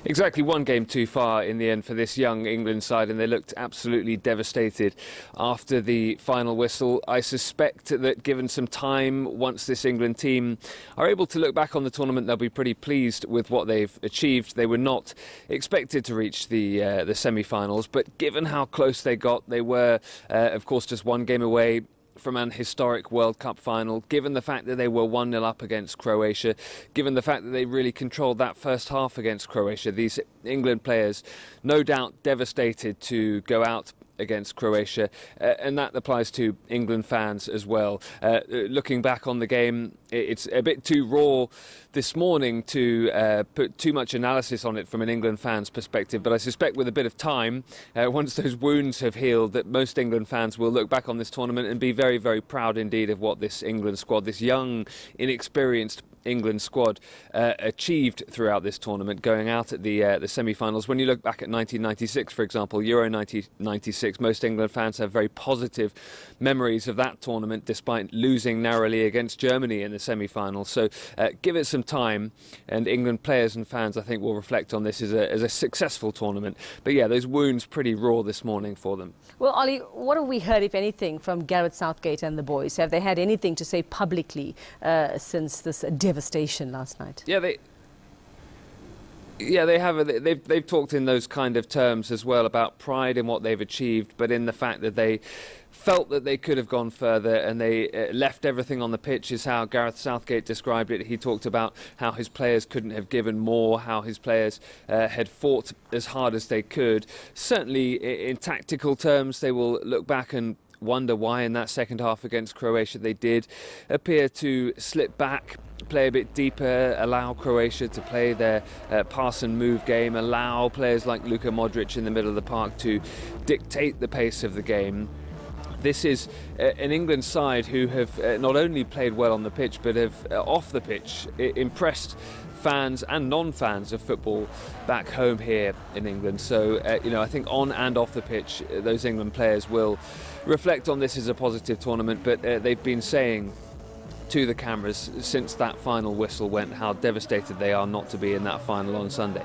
Exactly one game too far in the end for this young England side, and they looked absolutely devastated after the final whistle. I suspect that given some time, once this England team are able to look back on the tournament, they'll be pretty pleased with what they've achieved. They were not expected to reach the semi-finals, but given how close they got, they were, of course, just one game away from an historic World Cup final, given the fact that they were 1-0 up against Croatia, given the fact that they really controlled that first half against Croatia. These England players, no doubt devastated to go out against Croatia, and that applies to England fans as well. Looking back on the game, it's a bit too raw this morning to put too much analysis on it from an England fan's perspective, but I suspect with a bit of time, once those wounds have healed, that most England fans will look back on this tournament and be very, very proud indeed of what this England squad, this young, inexperienced England squad achieved throughout this tournament, going out at the semi-finals. When you look back at 1996, for example, Euro 1996, most England fans have very positive memories of that tournament, despite losing narrowly against Germany in the semi-finals. So give it some time, and England players and fans, I think, will reflect on this as a successful tournament. But yeah, those wounds pretty raw this morning for them. Well, Ollie, what have we heard, if anything, from Gareth Southgate and the boys? Have they had anything to say publicly since this devastation last night? Yeah, they have. They've talked in those kind of terms as well, about pride in what they've achieved, but in the fact that they felt that they could have gone further, and they left everything on the pitch, is how Gareth Southgate described it. He talked about how his players couldn't have given more, how his players had fought as hard as they could. Certainly in tactical terms, they will look back and wonder why in that second half against Croatia they did appear to slip back, play a bit deeper, allow Croatia to play their pass and move game, allow players like Luka Modric in the middle of the park to dictate the pace of the game. This is an England side who have not only played well on the pitch, but have off the pitch impressed fans and non-fans of football back home here in England. So, you know, I think on and off the pitch, those England players will reflect on this as a positive tournament, but they've been saying to the cameras since that final whistle went how devastated they are not to be in that final on Sunday.